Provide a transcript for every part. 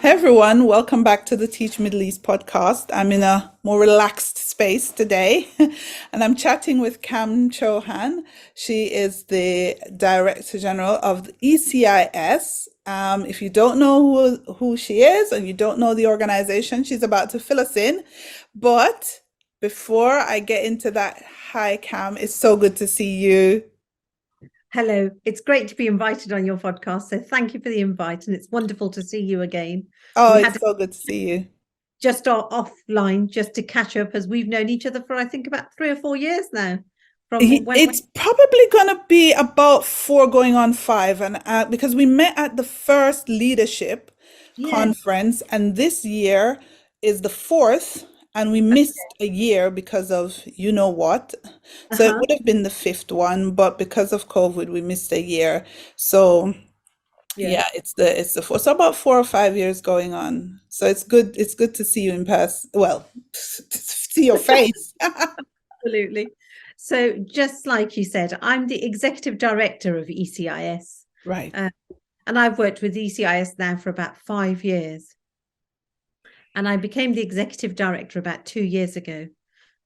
Hey everyone, welcome back to the Teach Middle East podcast. I'm in a more relaxed space today and I'm chatting with Kam Chohan. She is the Director General of the ECIS. If you don't know who she is and you don't know the organization, she's about to fill us in. But before I get into that, hi Kam, it's so good to see you. Hello, it's great to be invited on your podcast. So thank you for the invite, and it's wonderful to see you again. Oh, We it's had so good to see you. just our offline just to catch up as we've known each other for I think about 3 or 4 years now. From when It's probably gonna be about four going on five, and because we met at the first leadership yeah, conference, and this year is the fourth, and we missed a year because of you know what. So it uh-huh. would have been the fifth one, but because of COVID, we missed a year. So Yeah, yeah, it's the fourth. So about 4 or 5 years going on. So it's good to see you in person. Well, see your face. absolutely. So just like you said, I'm the executive director of ECIS, Right. uh, and I've worked with ECIS now for about 5 years, and I became the executive director about 2 years ago.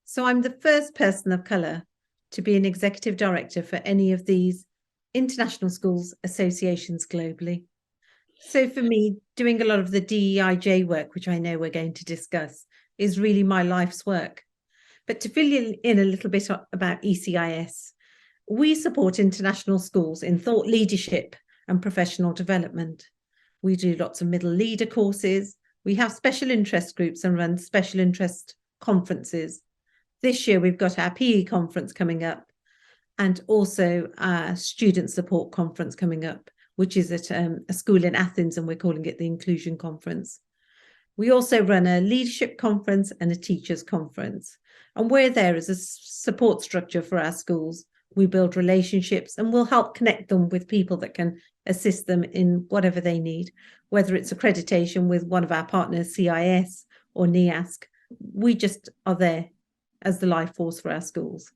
So I'm the first person of colour to be an executive director for any of these international schools associations globally. So for me, doing a lot of the DEIJ work, which I know we're going to discuss, is really my life's work. But to fill you in a little bit about ECIS, we support international schools in thought leadership and professional development. We do lots of middle leader courses. We have special interest groups and run special interest conferences. This year, we've got our PE conference coming up and also our student support conference coming up, which is at a school in Athens, and we're calling it the Inclusion Conference. We also run a leadership conference and a teachers conference, and we're there as a support structure for our schools. We build relationships and we'll help connect them with people that can assist them in whatever they need, whether it's accreditation with one of our partners, CIS or NEASC. We just are there as the life force for our schools.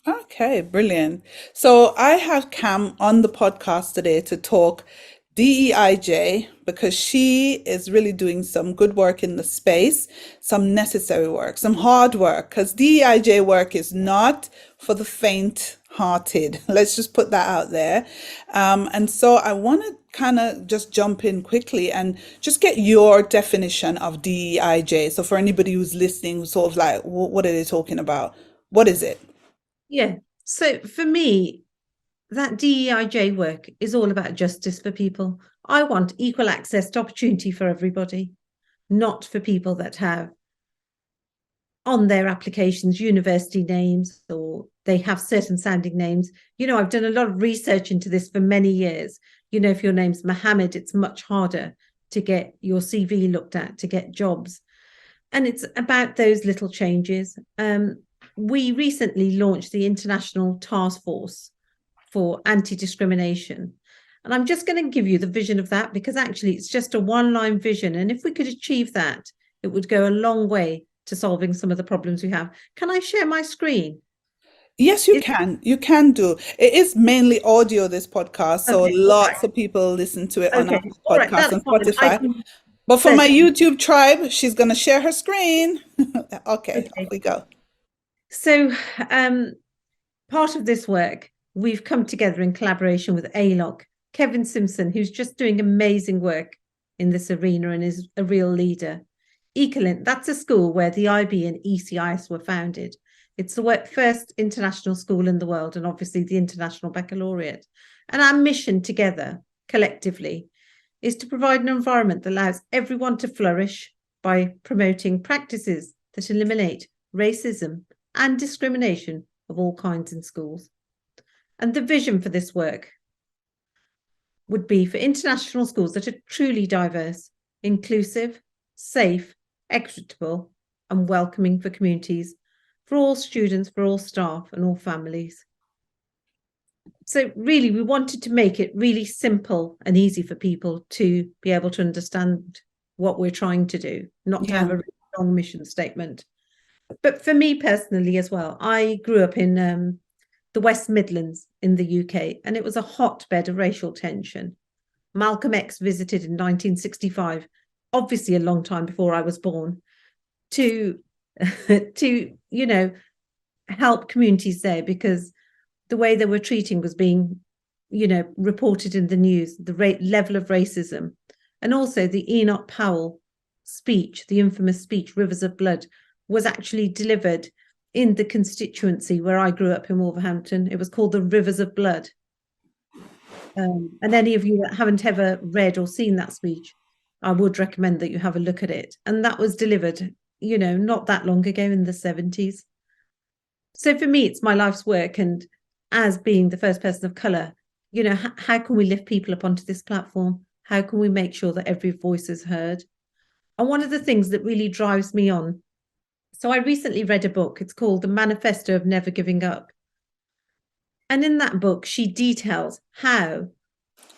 Okay, brilliant. So I have Cam on the podcast today to talk DEIJ because she is really doing some good work in the space, some necessary work, some hard work, because DEIJ work is not for the faint-hearted. Let's just put that out there. And so I want to kind of just jump in quickly and just get your definition of DEIJ. So for anybody who's listening, who's sort of like, what are they talking about? What is it? Yeah. So for me, that DEIJ work is all about justice for people. I want equal access to opportunity for everybody, not for people that have on their applications university names or they have certain sounding names. I've done a lot of research into this for many years. If your name's Mohammed, it's much harder to get your CV looked at, to get jobs. And it's about those little changes. We recently launched the International Task Force for Anti-Discrimination. And I'm just going to give you the vision of that because actually it's just a one-line vision. And if we could achieve that, it would go a long way to solving some of the problems we have. Can I share my screen? Yes, you Is, can. You can do. It is mainly audio, this podcast, so okay, all right. lots of people listen to it on Okay, Apple all right, Podcasts that's and fine. I Spotify. can But for my there's YouTube tribe, she's going to share her screen. Okay, off okay. we go. So part of this work, we've come together in collaboration with ALOC, Kevin Simpson, who's just doing amazing work in this arena and is a real leader. Ecolint, that's a school where the IB and ECIS were founded. It's the first international school in the world and obviously the International Baccalaureate. And our mission together, collectively, is to provide an environment that allows everyone to flourish by promoting practices that eliminate racism and discrimination of all kinds in schools. And the vision for this work would be for international schools that are truly diverse, inclusive, safe, equitable, and welcoming for communities, for all students, for all staff, and all families. So, really, we wanted to make it really simple and easy for people to be able to understand what we're trying to do, not to Yeah. have a really long mission statement. But for me personally as well, I grew up in the West Midlands in the UK, and it was a hotbed of racial tension. Malcolm X visited in 1965 obviously a long time before I was born, to help communities there, because the way they were treating was being reported in the news, the level of racism. And also the Enoch Powell speech, the infamous speech, Rivers of Blood, was actually delivered in the constituency where I grew up in Wolverhampton. It was called the Rivers of Blood. And any of you that haven't ever read or seen that speech, I would recommend that you have a look at it. And that was delivered, not that long ago, in the 70s. So for me, it's my life's work. And as being the first person of colour, how can we lift people up onto this platform? How can we make sure that every voice is heard? And one of the things that really drives me on, so I recently read a book, it's called The Manifesto of Never Giving Up. And in that book, she details how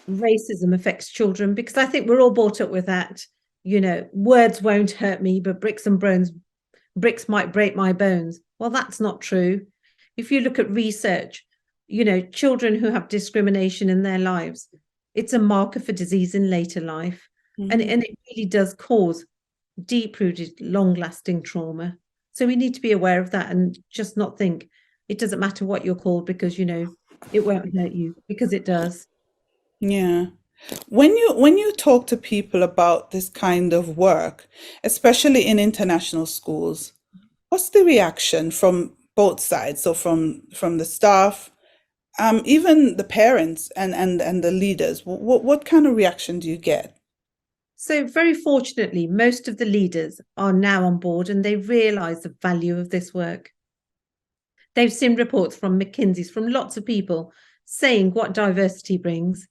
racism affects children, because I think we're all brought up with that, words won't hurt me, but bricks might break my bones. Well, that's not true. If you look at research, children who have discrimination in their lives, it's a marker for disease in later life. Mm-hmm. And it really does cause deep-rooted, long-lasting trauma. So we need to be aware of that and just not think it doesn't matter what you're called, because, it won't hurt you, because it does. Yeah. When you talk to people about this kind of work, especially in international schools, what's the reaction from both sides? So from the staff, even the parents and the leaders, what kind of reaction do you get? So very fortunately, most of the leaders are now on board and they realise the value of this work. They've seen reports from McKinsey's, from lots of people saying what diversity brings,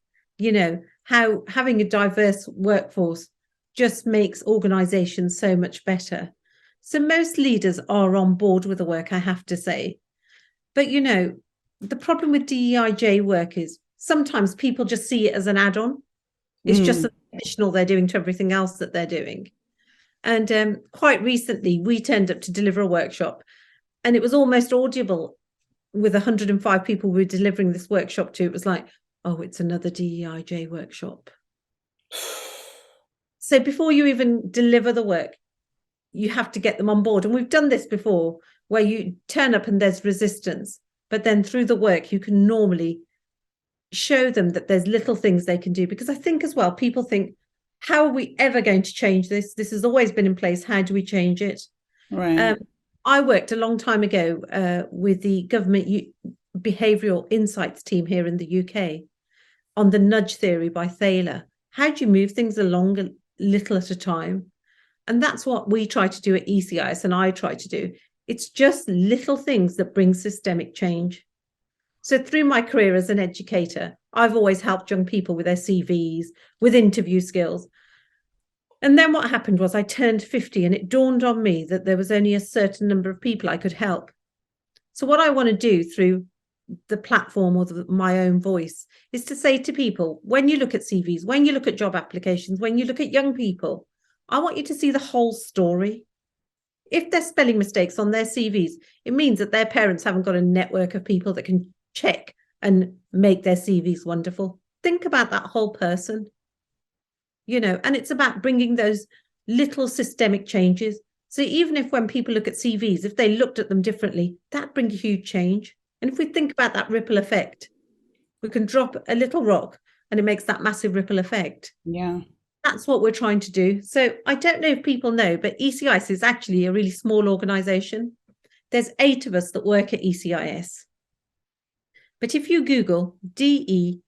how having a diverse workforce just makes organisations so much better. So most leaders are on board with the work, I have to say. But, the problem with DEIJ work is sometimes people just see it as an add-on. It's just an additional they're doing to everything else that they're doing. And quite recently, we turned up to deliver a workshop, and it was almost audible with 105 people we were delivering this workshop to. It was like, oh, it's another DEIJ workshop. So before you even deliver the work, you have to get them on board. And we've done this before, where you turn up and there's resistance, but then through the work, you can normally show them that there's little things they can do. Because I think as well, people think, how are we ever going to change this? This has always been in place. How do we change it? Right. I worked a long time ago with the government behavioural insights team here in the UK on the nudge theory by Thaler. How do you move things along a little at a time? And that's what we try to do at ECIS, and I try to do. It's just little things that bring systemic change. So through my career as an educator, I've always helped young people with their CVs, with interview skills. And then what happened was I turned 50 and it dawned on me that there was only a certain number of people I could help. So what I want to do through the platform or my own voice is to say to people, when you look at CVs, when you look at job applications, when you look at young people, I want you to see the whole story. If there's spelling mistakes on their CVs, it means that their parents haven't got a network of people that can check and make their CVs wonderful. Think about that whole person, and it's about bringing those little systemic changes. So even if when people look at CVs, if they looked at them differently, that brings a huge change. And if we think about that ripple effect, we can drop a little rock and it makes that massive ripple effect. Yeah. That's what we're trying to do. So I don't know if people know, but ECIS is actually a really small organisation. There's 8 of us that work at ECIS. But if you Google DEIJ,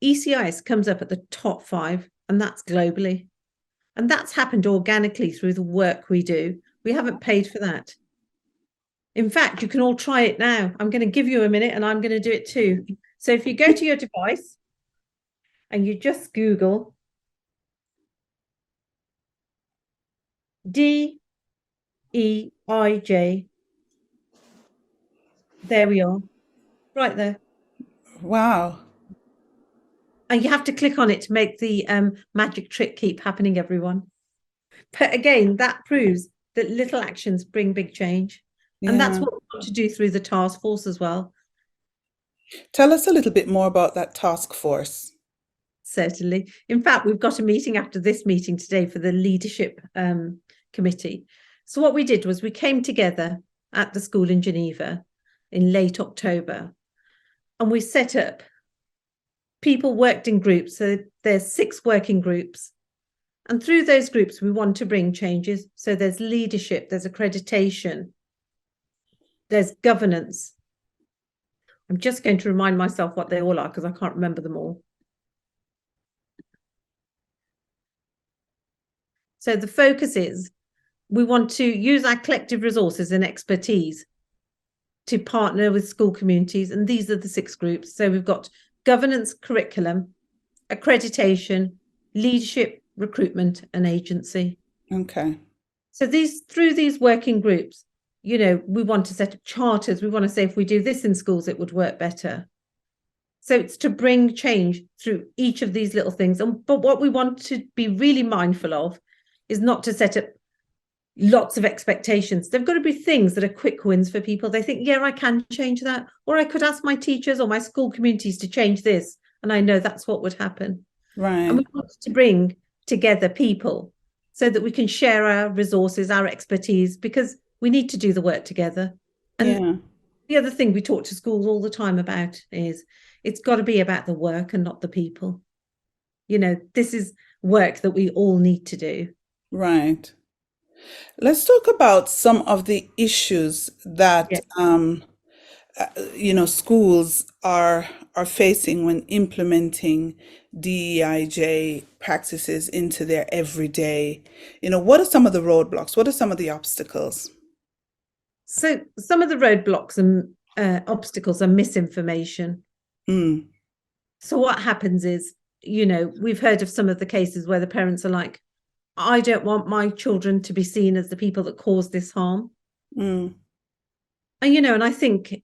ECIS comes up at the top 5, and that's globally. And that's happened organically through the work we do. We haven't paid for that. In fact, you can all try it now. I'm going to give you a minute and I'm going to do it too. So if you go to your device and you just Google DEIJ, there we are, right there. Wow. And you have to click on it to make the magic trick keep happening, everyone. But again, that proves that little actions bring big change. And that's what we want to do through the task force as well. Tell us a little bit more about that task force. certainly. In fact, we've got a meeting after this meeting today for the leadership committee. So what we did was we came together at the school in Geneva in late October, and we set up, people worked in groups. So there's 6 working groups. And through those groups, we want to bring changes. So there's leadership, there's accreditation, there's governance. I'm just going to remind myself what they all are because I can't remember them all. So the focus is we want to use our collective resources and expertise to partner with school communities. And these are the 6 groups. So we've got governance, curriculum, accreditation, leadership, recruitment, and agency. Okay. So through these working groups, you know, we want to set up charters. We want to say, if we do this in schools, it would work better. So it's to bring change through each of these little things. But what we want to be really mindful of is not to set up lots of expectations. They've got to be things that are quick wins for people. They think, yeah, I can change that. Or I could ask my teachers or my school communities to change this. And I know that's what would happen. Right. And we want to bring together people so that we can share our resources, our expertise, because we need to do the work together. And the other thing we talk to schools all the time about is it's got to be about the work and not the people. You know, this is work that we all need to do. Right. Let's talk about some of the issues that schools are facing when implementing DEIJ practices into their everyday. What are some of the roadblocks? What are some of the obstacles? So some of the roadblocks and obstacles are misinformation. So what happens is, we've heard of some of the cases where the parents are like, I don't want my children to be seen as the people that caused this harm. And, and I think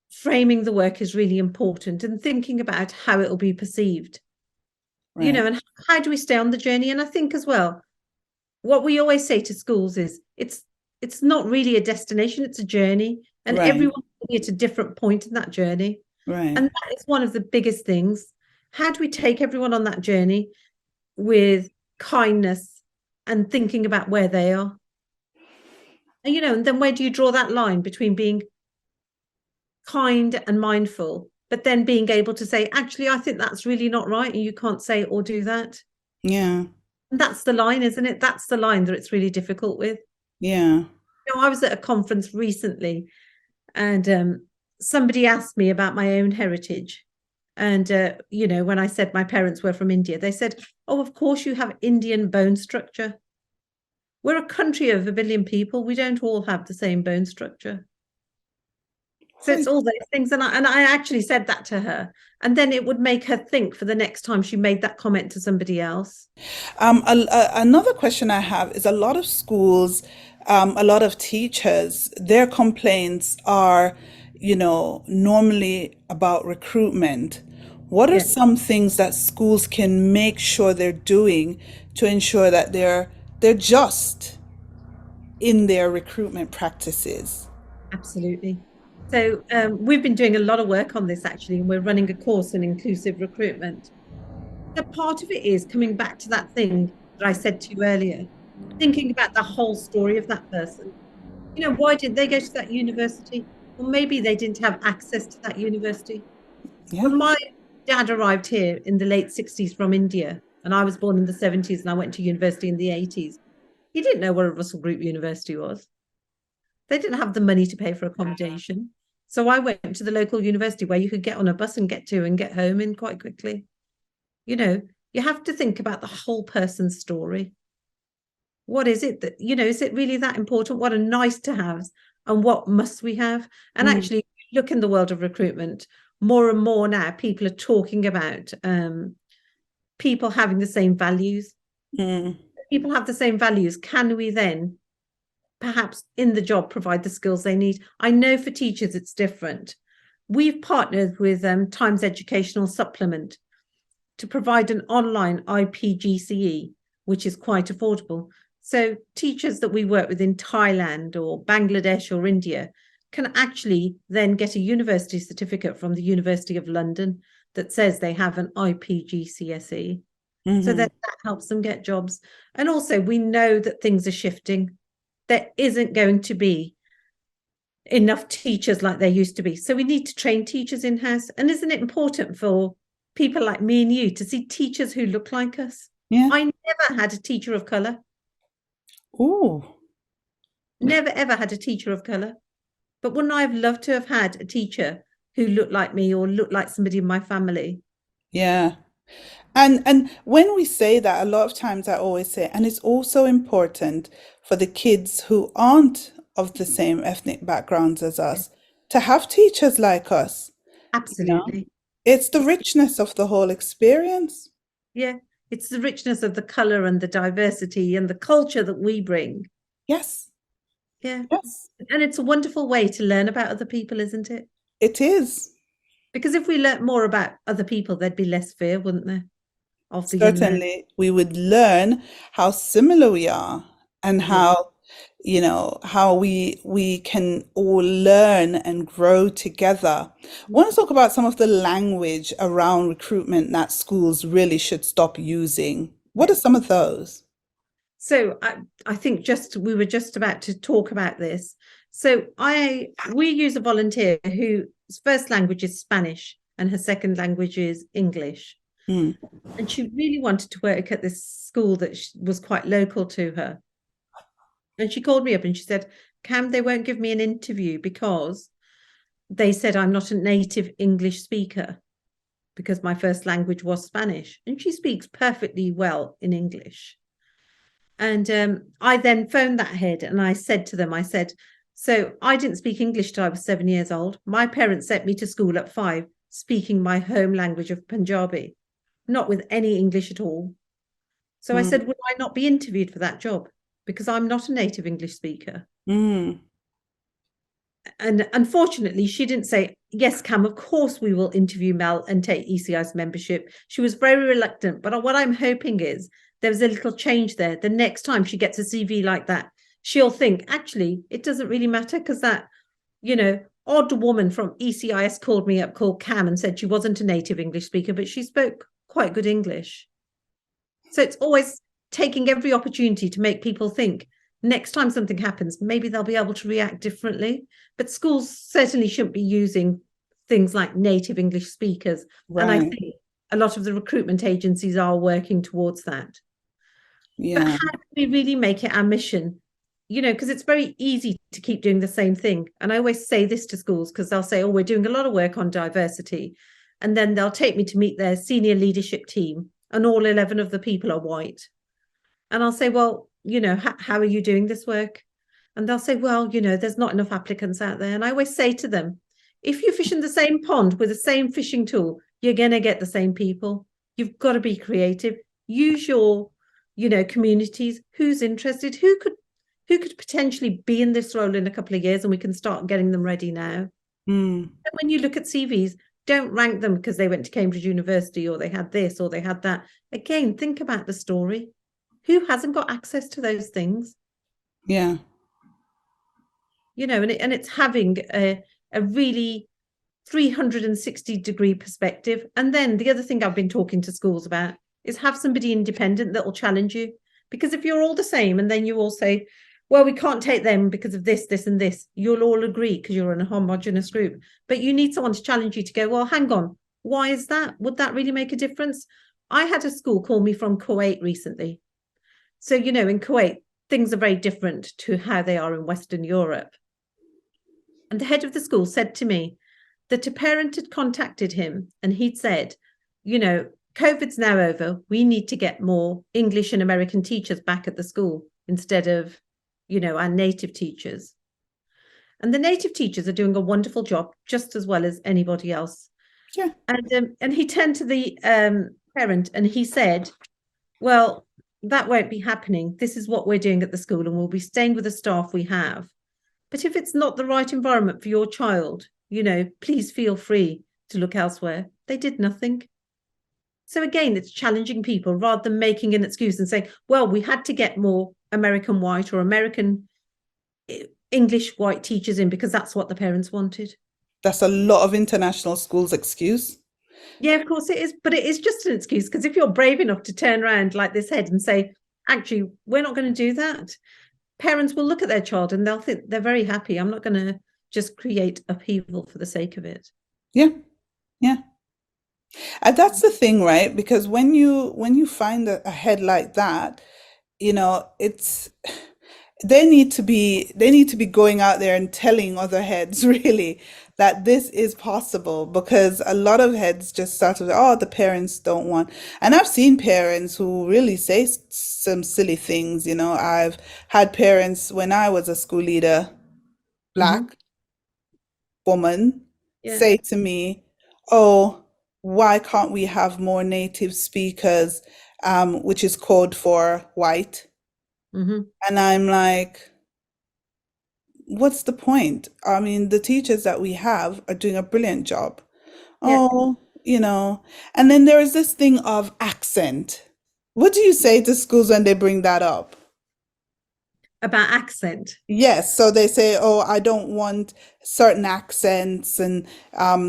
framing the work is really important and thinking about how it will be perceived, and how do we stay on the journey? And I think as well, what we always say to schools is it's not really a destination, it's a journey. And everyone's at a different point in that journey. Right. And that is one of the biggest things. How do we take everyone on that journey with kindness and thinking about where they are? And, and then where do you draw that line between being kind and mindful, but then being able to say, actually, I think that's really not right, and you can't say or do that. Yeah. And that's the line, isn't it? That's the line that it's really difficult with. Yeah. I was at a conference recently, and somebody asked me about my own heritage. And, when I said my parents were from India, they said, oh, of course you have Indian bone structure. We're a country of 1 billion people. We don't all have the same bone structure. So it's all those things. And I actually said that to her. And then it would make her think for the next time she made that comment to somebody else. Another question I have is a lot of schools, a lot of teachers, their complaints are, normally about recruitment. What are some things that schools can make sure they're doing to ensure that they're just in their recruitment practices? Absolutely. So we've been doing a lot of work on this, actually, and we're running a course in inclusive recruitment. The part of it is coming back to that thing that I said to you earlier, thinking about the whole story of that person. Why did they go to that university? Well, maybe they didn't have access to that university. Yeah. When my dad arrived here in the late 60s from India, and I was born in the 70s and I went to university in the 80s, he didn't know what a Russell Group University was. They didn't have the money to pay for accommodation. So I went to the local university where you could get on a bus and get to and get home in quite quickly. You have to think about the whole person's story. What is it that, is it really that important? What are nice to haves and what must we have? And actually, look in the world of recruitment, more and more now, people are talking about people having the same values. People have the same values. Can we then perhaps in the job provide the skills they need? I know for teachers it's different. We've partnered with Times Educational Supplement to provide an online IPGCE, which is quite affordable. So teachers that we work with in Thailand or Bangladesh or India can actually then get a university certificate from the University of London. that says they have an IPGCSE. So that helps them get jobs. And also, we know that things are shifting. There isn't going to be enough teachers like there used to be. So we need to train teachers in-house. And isn't it important for people like me and you to see teachers who look like us? Yeah. I never had a teacher of colour. Oh. Never, ever had a teacher of colour. But wouldn't I have loved to have had a teacher who looked like me or looked like somebody in my family? Yeah. And when we say that, a lot of times I always say, and it's also important for the kids who aren't of the same ethnic backgrounds as us to have teachers like us. Absolutely. It's the richness of the whole experience. Yeah. It's the richness of the colour and the diversity and the culture that we bring. Yes. Yeah. Yes. And it's a wonderful way to learn about other people, isn't it? It is. Because if we learnt more about other people, there'd be less fear, wouldn't there? Of the Certainly, we would learn how similar we are and how, how we can all learn and grow together. I want to talk about some of the language around recruitment that schools really should stop using. What are some of those? So I think we were just about to talk about this. So we use a volunteer whose first language is Spanish and her second language is English. And she really wanted to work at this school that was quite local to her. And she called me up and she said, Kam, they won't give me an interview because they said I'm not a native English speaker because my first language was Spanish. And she speaks perfectly well in English. And I then phoned that head and I said to them, so I didn't speak English till I was 7 years old. My parents sent me to school at 5, speaking my home language of Punjabi, not with any English at all. So I said, would I not be interviewed for that job? Because I'm not a native English speaker. And unfortunately, she didn't say, yes, Kam, of course we will interview Mel and take ECIS membership. She was very reluctant. But what I'm hoping is there's a little change there. The next time she gets a CV like that, she'll think, actually, it doesn't really matter because that, odd woman from ECIS called me up, called Kam, and said she wasn't a native English speaker, but she spoke quite good English. So it's always taking every opportunity to make people think next time something happens, maybe they'll be able to react differently. But schools certainly shouldn't be using things like native English speakers. Right. And I think a lot of the recruitment agencies are working towards that. Yeah. But how do we really make it our mission? Because it's very easy to keep doing the same thing. And I always say this to schools because they'll say, oh, we're doing a lot of work on diversity. And then they'll take me to meet their senior leadership team and all 11 of the people are white. And I'll say, well, how are you doing this work? And they'll say, well, there's not enough applicants out there. And I always say to them, if you fish in the same pond with the same fishing tool, you're going to get the same people. You've got to be creative. Use your, communities. Who's interested? Who could potentially be in this role in a couple of years, and we can start getting them ready now. And when you look at CVs, don't rank them because they went to Cambridge University or they had this or they had that. Again, think about the story. Who hasn't got access to those things? Yeah. And it's having a really 360-degree perspective. And then the other thing I've been talking to schools about is have somebody independent that will challenge you. Because if you're all the same and then you all say, well, we can't take them because of this, this, and this, you'll all agree because you're in a homogenous group. But you need someone to challenge you to go, well, hang on, why is that? Would that really make a difference? I had a school call me from Kuwait recently. So, in Kuwait, things are very different to how they are in Western Europe. And the head of the school said to me that a parent had contacted him and he'd said, COVID's now over. We need to get more English and American teachers back at the school instead of, our native teachers. And the native teachers are doing a wonderful job just as well as anybody else. Yeah. And he turned to the parent and he said, well, that won't be happening. This is what we're doing at the school and we'll be staying with the staff we have. But if it's not the right environment for your child, please feel free to look elsewhere. They did nothing. So again, it's challenging people rather than making an excuse and saying, well, we had to get more American white or American English white teachers in because that's what the parents wanted. That's a lot of international schools' excuse. Yeah, of course it is. But it is just an excuse, because if you're brave enough to turn around like this head and say, actually, we're not going to do that, parents will look at their child and they'll think they're very happy. I'm not going to just create upheaval for the sake of it. Yeah, yeah. And that's the thing, right? Because when you find a head like that, it's they need to be going out there and telling other heads really that this is possible, because a lot of heads just start with, oh, the parents don't want. And I've seen parents who really say some silly things. I've had parents when I was a school leader, Mm-hmm. black woman, Yeah. say to me, oh, why can't we have more native speakers, which is code for white? Mm-hmm. And I'm like, what's the point? I mean, the teachers that we have are doing a brilliant job. Yeah. Oh, and then there is this thing of accent. What do you say to schools when they bring that up? About accent. Yes, so they say, oh, I don't want certain accents, and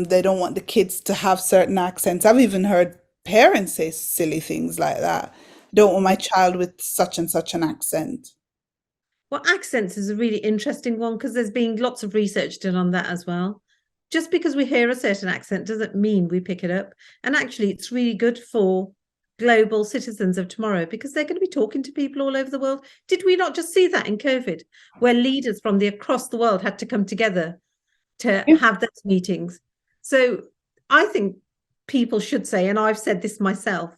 they don't want the kids to have certain accents. I've even heard parents say silly things like that. Don't want my child with such and such an accent. Well, accents is a really interesting one, because there's been lots of research done on that as well. Just because we hear a certain accent doesn't mean we pick it up. And actually, it's really good for global citizens of tomorrow, because they're going to be talking to people all over the world. Did we not just see that in COVID, where leaders from across the world had to come together to Yeah, have those meetings? So I think people should say, and I've said this myself,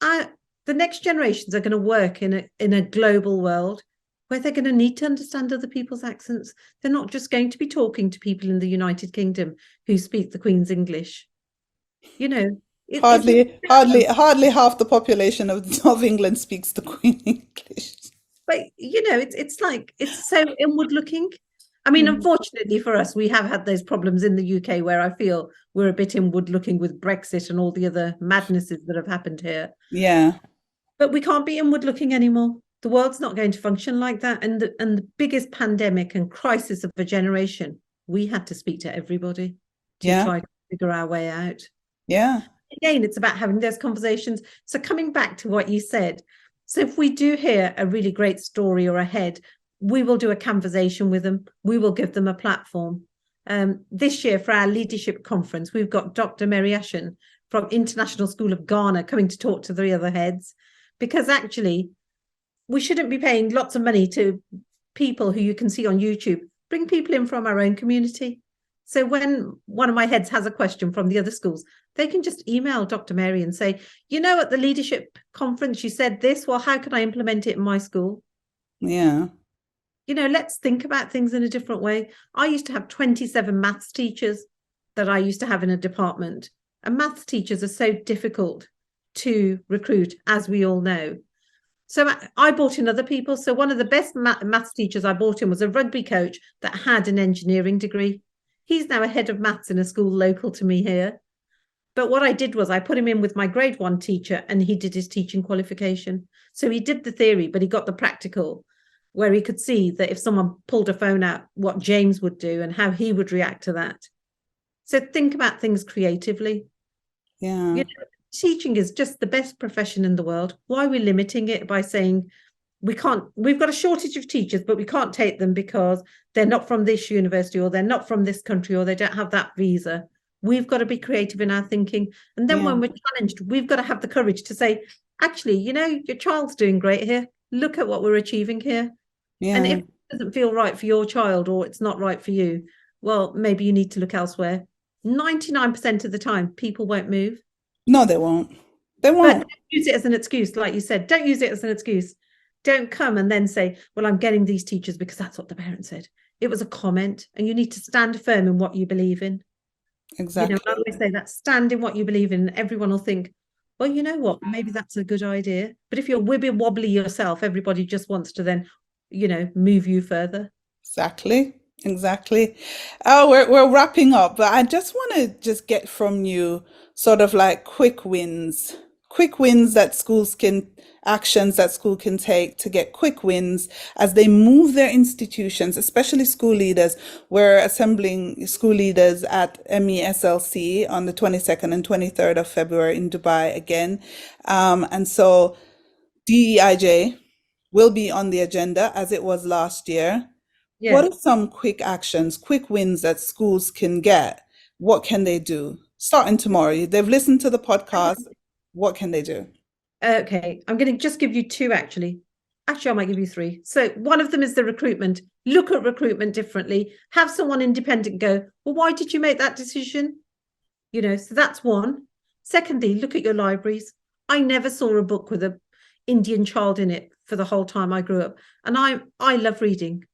the next generations are going to work in a global world where they're going to need to understand other people's accents. They're not just going to be talking to people in the United Kingdom who speak the Queen's English. It's hardly half the population of England speaks the Queen English. but it's like, it's so inward looking. I mean, Mm. unfortunately for us, we have had those problems in the UK, where I feel we're a bit inward looking with Brexit and all the other madnesses that have happened here. Yeah, But we can't be inward looking anymore. The world's not going to function like that. And the biggest pandemic and crisis of a generation, we had to speak to everybody to yeah, try to figure our way out. yeah, Again, it's about having those conversations. So coming back to what you said, so if we do hear a really great story or a head, we will do a conversation with them. We will give them a platform. This year for our leadership conference, we've got Dr. Mary Ashen from International School of Ghana coming to talk to the other heads, because actually we shouldn't be paying lots of money to people who you can see on YouTube. Bring people in from our own community. So when one of my heads has a question from the other schools, they can just email Dr. Mary and say, at the leadership conference, you said this. Well, how can I implement it in my school? yeah, Let's think about things in a different way. I used to have 27 maths teachers that I used to have in a department. And maths teachers are so difficult to recruit, as we all know. So I brought in other people. So one of the best maths teachers I brought in was a rugby coach that had an engineering degree. He's now a head of maths in a school local to me here. But what I did was I put him in with my grade 1 teacher, and he did his teaching qualification. So he did the theory, but he got the practical, where he could see that if someone pulled a phone out, what James would do and how he would react to that. So think about things creatively. yeah, Teaching is just the best profession in the world. Why are we limiting it by saying we've got a shortage of teachers, but we can't take them because they're not from this university, or they're not from this country, or they don't have that visa? We've got to be creative in our thinking. And then yeah, when we're challenged, we've got to have the courage to say, actually, your child's doing great here. Look at what we're achieving here. And yeah. if it doesn't feel right for your child, or it's not right for you, well, maybe you need to look elsewhere. 99% of the time, people won't move. No, they won't. They But won't. don't use it as an excuse, like you said. Don't use it as an excuse. Don't come and then say, well, I'm getting these teachers because that's what the parents said. It was a comment, and you need to stand firm in what you believe in. I Exactly. always say that, stand in what you believe in. Everyone will think, well, you know what, maybe that's a good idea. But if you're wibby wobbly yourself, everybody just wants to then, move you further. Exactly. Exactly. Oh, we're wrapping up, but I just want to just get from you sort of like quick wins, quick wins that schools can, actions that school can take to get quick wins as they move their institutions, especially school leaders. We're assembling school leaders at MESLC on the 22nd and 23rd of February in Dubai again. And so DEIJ will be on the agenda as it was last year. What Yeah. are some quick actions, quick wins that schools can get? What can they do? Starting tomorrow. They've listened to the podcast. What can they do? Okay, I'm going to just give you two actually. Actually, I might give you three. So one of them is the recruitment. Look at recruitment differently. Have someone independent go, well, why did you make that decision? You know, so that's one. Secondly, look at your libraries. I never saw a book with an Indian child in it for the whole time I grew up. And I love reading.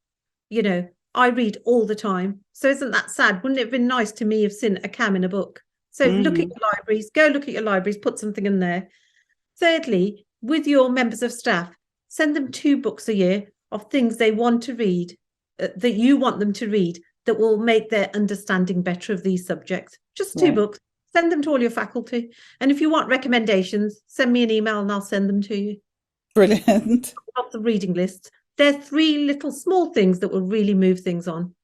You know, I read all the time. So isn't that sad? Wouldn't it have been nice to me have seen a Kam in a book? So look at your libraries, go look at your libraries, put something in there. Thirdly, with your members of staff, send them 2 books a year of things they want to read, that you want them to read, that will make their understanding better of these subjects. Just 2 Right. books. Send them to all your faculty. And if you want recommendations, send me an email and I'll send them to you. Brilliant. Off the reading list. They're 3 little small things that will really move things on.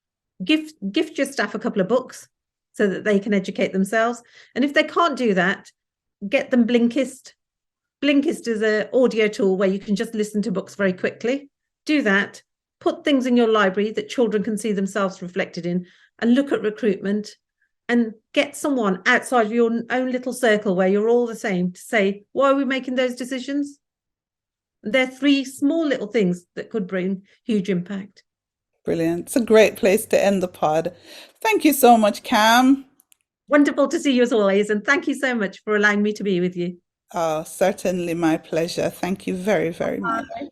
Gift your staff a couple of books so that they can educate themselves. And if they can't do that, get them Blinkist. Blinkist is an audio tool where you can just listen to books very quickly. Do that. Put things in your library that children can see themselves reflected in, and look at recruitment and get someone outside of your own little circle where you're all the same to say, why are we making those decisions? They're 3 small little things that could bring huge impact. Brilliant. It's a great place to end the pod. Thank you so much, Kam. Wonderful to see you as always. And thank you so much for allowing me to be with you. Oh, certainly my pleasure. Thank you very, very much. Bye.